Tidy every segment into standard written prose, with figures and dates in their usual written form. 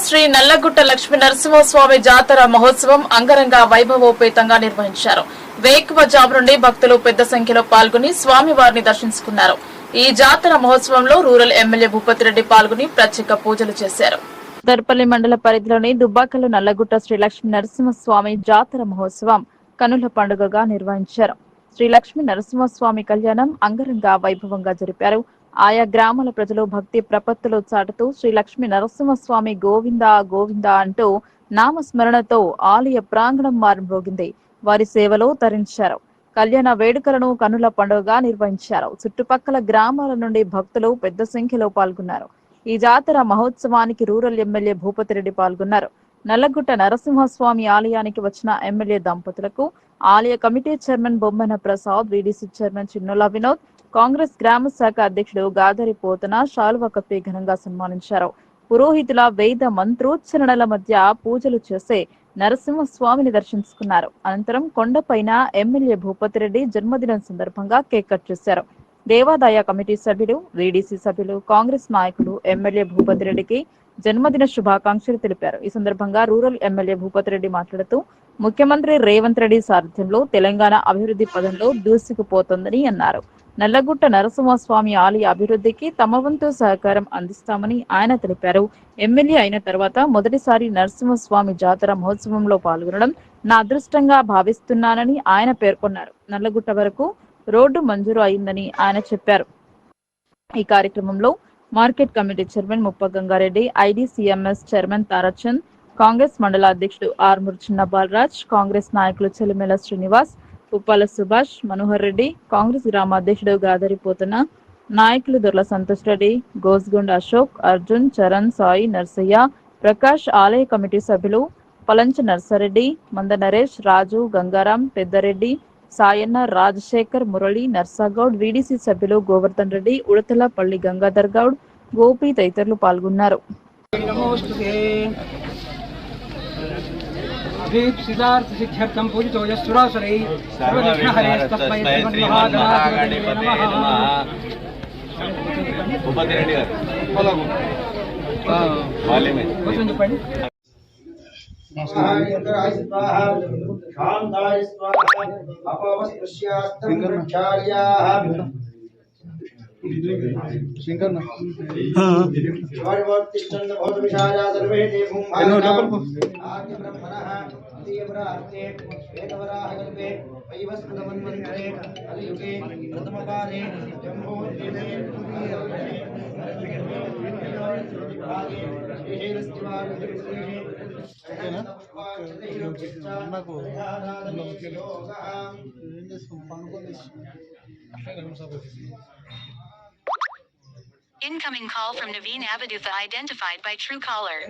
శ్రీ నల్లగుట్ట లక్ష్మీ నరసింహస్వామి జాతర మహోత్సవం అంగరంగ వైభవోపేతంగా నిర్వహించారు. వేకువజాము నుండి భక్తులు పెద్ద సంఖ్యలో పాల్గొని స్వామివారిని దర్శించుకున్నారు. ఈ జాతర మహోత్సవంలో రూరల్ ఎమ్మెల్యే భూపతిరెడ్డి పాల్గొని ప్రత్యేక పూజలు చేశారు. దర్పల్లి మండల పరిధిలోని దుబ్బాకలు నల్లగుట్ట శ్రీ లక్ష్మీ నరసింహస్వామి జాతర మహోత్సవం కనుల పండుగగా నిర్వహించారు. శ్రీ లక్ష్మీ నరసింహస్వామి కళ్యాణం అంగరంగ వైభవంగా జరిపారు. ఆయా గ్రామాల ప్రజలు భక్తి ప్రపత్తులు చాటుతూ శ్రీ లక్ష్మీ నరసింహస్వామి గోవిందా గోవిందా అంటూ నామస్మరణతో ఆలయ ప్రాంగణం మారుమోగింది. వారి సేవలో తరించారు. కళ్యాణ వేడుకలను కనుల పండుగగా నిర్వహించారు. చుట్టుపక్కల గ్రామాల నుండి భక్తులు పెద్ద సంఖ్యలో పాల్గొన్నారు. ఈ జాతర మహోత్సవానికి రూరల్ ఎమ్మెల్యే భూపతిరెడ్డి పాల్గొన్నారు. నల్లగుట్ట నరసింహస్వామి ఆలయానికి వచ్చిన ఎమ్మెల్యే దంపతులకు ఆలయ committee chairman Bommana Prasad, VDC chairman Chinnula Vinod, Congress గ్రామ శాఖ అధ్యక్షుడు గాదరి పోతన శాలువా కప్పి ఘనంగా సన్మానించారు. పురోహితుల వేద మంత్రోచ్చరణల మధ్య పూజలు చేసే నరసింహస్వామిని దర్శించుకున్నారు. అనంతరం కొండపైన ఎమ్మెల్యే భూపతిరెడ్డి జన్మదినం సందర్భంగా కేక్ కట్ చేశారు. దేవాదాయ కమిటీ సభ్యులు, వీడీసీ సభ్యులు, కాంగ్రెస్ నాయకులు ఎమ్మెల్యే భూపతిరెడ్డికి జన్మదిన శుభాకాంక్షలు తెలిపారు. ఈ సందర్భంగా రూరల్ ఎమ్మెల్యే భూపతిరెడ్డి మాట్లాడుతూ ముఖ్యమంత్రి రేవంత్ రెడ్డి సారథ్యంలో తెలంగాణ అభివృద్ధి పదంలో దూసుకుపోతోందని అన్నారు. నల్లగుట్ట నరసింహస్వామి ఆలయ అభివృద్ధికి తమ వంతు సహకారం అందిస్తామని ఆయన తెలిపారు. ఎమ్మెల్యే అయిన తర్వాత మొదటిసారి నరసింహస్వామి జాతర మహోత్సవంలో పాల్గొనడం నా అదృష్టంగా భావిస్తున్నానని ఆయన పేర్కొన్నారు. నల్లగుట్ట వరకు రోడ్డు మంజూరు అయిందని ఆయన చెప్పారు. ఈ కార్యక్రమంలో మార్కెట్ కమిటీ చైర్మన్ ముప్ప గంగారెడ్డి, ఐడీసీఎంఎస్ చైర్మన్ తారాచంద్, కాంగ్రెస్ మండల అధ్యక్షుడు ఆర్మూర్ చిన్న బాలరాజ్, కాంగ్రెస్ నాయకులు చెలిమేల శ్రీనివాస్, ఉప్పాల సుభాష్, మనోహర్ రెడ్డి, కాంగ్రెస్ గ్రామ అధ్యక్షుడు గాదరి పోతన, నాయకులు దొర్ల సంతోష్ రెడ్డి, గోస్గుండ్ అశోక్, అర్జున్, చరణ్, సాయి, నర్సయ్య, ప్రకాష్, ఆలయ కమిటీ సభ్యులు పలంచ నర్సారెడ్డి, మంద నరేష్, రాజు, గంగారాం, పెద్దరెడ్డి, సాయన్న, రాజశేఖర్, మురళి, నర్సాగౌడ్, వీడీసీ సభ్యులు గోవర్ధన్ రెడ్డి, ఉడతల పల్లి గంగాధర్ గౌడ్, గోపి తదితరులు పాల్గొన్నారు. सिद्धार्थम पूजितो यस्सुरासुरै सर्वविघ्नहरेस्तस्मै श्रीमन्महागणाधिपतये नमः। भूपतिरेड्डी गारु वाले में वसुन చెప్పండి. स्वाहाय स्वाहा शांताय स्वाहा अपवस्पृश्यास्तं प्रक्षाल्याः शिंकरना वारिवर्तिष्ठन् भवद्विषाया सर्वे ते भूमाः आद्य ब्रह्मणः देवरार्थे वेदवराहकल्पे वैवस्वतमन्वन्तरे कलियुगे प्रथमकाले जम्बोद्वीपे Incoming call from Naveen Avadutha identified by Truecaller.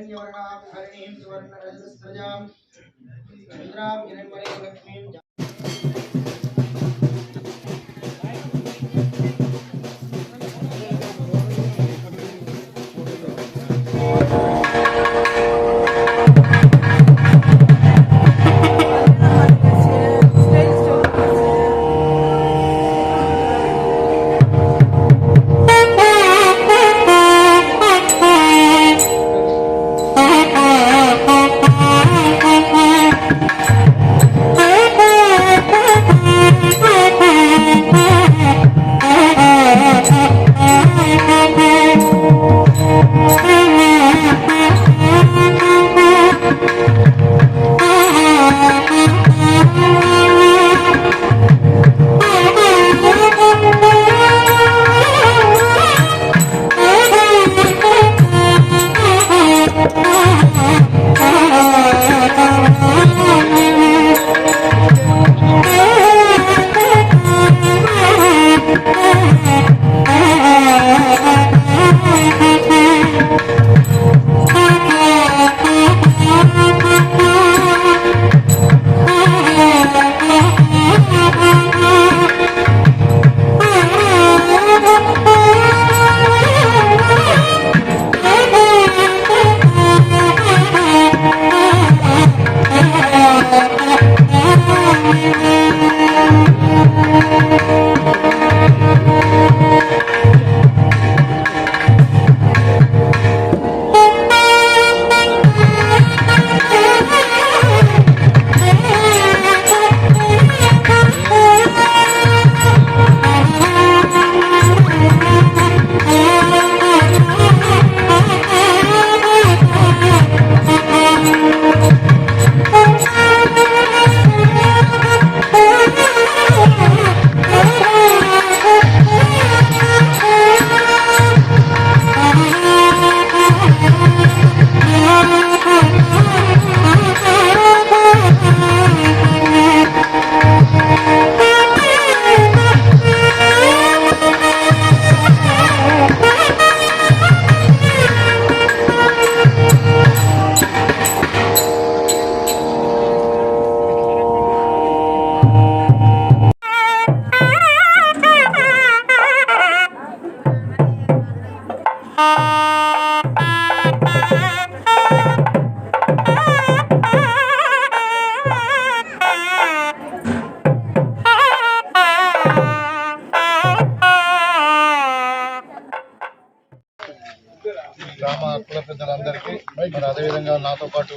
అదేవిధంగా నాతో పాటు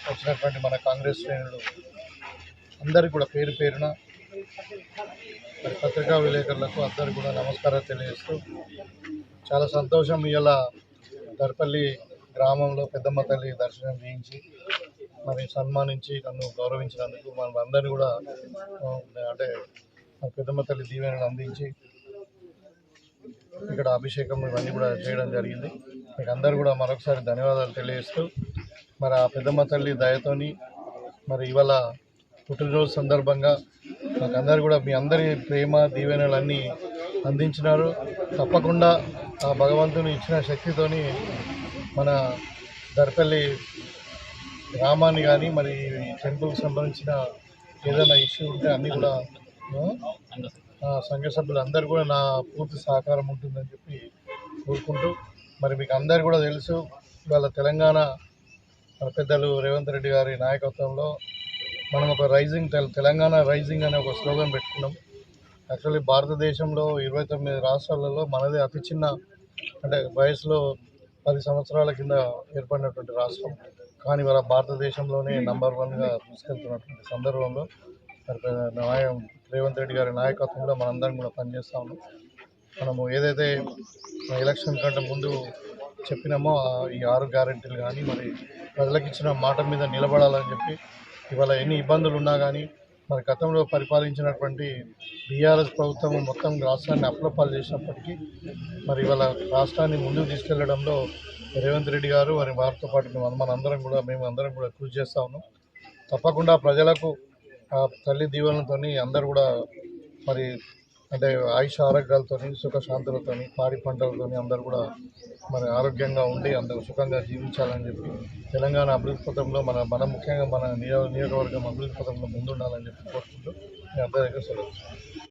వచ్చినటువంటి మన కాంగ్రెస్ శ్రేణులు అందరికీ కూడా పేరు పేరున మరి పత్రికా విలేకరులకు అందరికీ కూడా నమస్కారాలు తెలియజేస్తూ చాలా సంతోషం. ఇలా దర్పల్లి గ్రామంలో పెద్దమ్మ తల్లి దర్శనం చేయించి మరి సన్మానించి నన్ను గౌరవించినందుకు మన అందరినీ కూడా అంటే పెద్దమ్మ తల్లి దీవెనలు అందించి ఇక్కడ అభిషేకం ఇవన్నీ కూడా చేయడం జరిగింది. మీకు అందరూ కూడా మరొకసారి ధన్యవాదాలు తెలియజేస్తూ మరి ఆ పెద్దమ్మ తల్లి దయతోని మరి ఇవాళ పుట్టినరోజు సందర్భంగా మాకందరూ కూడా మీ అందరి ప్రేమ దీవెనలు అన్నీ అందించినారు. తప్పకుండా ఆ భగవంతుని ఇచ్చిన శక్తితోని మన దర్పల్లి గ్రామాన్ని కానీ మరి ఈ టెంపుల్కి సంబంధించిన ఏదైనా ఇష్యూ ఉంటే అన్నీ కూడా సంఘ సభ్యులు అందరూ కూడా నా పూర్తి సహకారం ఉంటుందని చెప్పి కోరుకుంటూ మరి మీకు అందరు కూడా తెలుసు ఇవాళ తెలంగాణ పెద్దలు రేవంత్ రెడ్డి గారి నాయకత్వంలో మనం ఒక తెలంగాణ రైజింగ్ అనే ఒక స్లోగన్ పెట్టుకున్నాం. యాక్చువల్లీ భారతదేశంలో 29 రాష్ట్రాలలో మనదే అతి చిన్న అంటే వయసులో 10 సంవత్సరాల కింద ఏర్పడినటువంటి రాష్ట్రం. కానీ ఇవాళ భారతదేశంలోనే నంబర్ 1గా తీసుకెళ్తున్నటువంటి సందర్భంలో రేవంత్ రెడ్డి గారి నాయకత్వంలో మనందరం కూడా పనిచేస్తూ ఉన్నాం. మనము ఏదైతే ఎలక్షన్ కంటే ముందు చెప్పినామో ఈ 6 గ్యారెంటీలు కానీ మరి ప్రజలకు ఇచ్చిన మాట మీద నిలబడాలని చెప్పి ఇవాళ ఎన్ని ఇబ్బందులు ఉన్నా కానీ మరి గతంలో పరిపాలించినటువంటి బీఆర్ఎస్ ప్రభుత్వం మొత్తం రాష్ట్రాన్ని అప్రపాలు చేసినప్పటికీ మరి ఇవాళ రాష్ట్రాన్ని ముందుకు తీసుకెళ్లడంలో రేవంత్ రెడ్డి గారు మరి వారితో పాటు మేము అందరం కూడా కృషి చేస్తూ ఉన్నాం. తప్పకుండా ప్రజలకు ఆ తల్లి దీవెనలతో అందరూ కూడా మరి అంటే ఆయుష ఆరోగ్యాలతో సుఖశాంతులతో పాడి పంటలతో అందరూ కూడా మరి ఆరోగ్యంగా ఉండి అందరూ సుఖంగా జీవించాలని చెప్పి తెలంగాణ అభివృద్ధి పథంలో మన ముఖ్యంగా మన నియోజకవర్గం అభివృద్ధి పథంలో ముందుండాలని చెప్పి కోరుకుంటూ మీ అందరి దగ్గర సెలవు.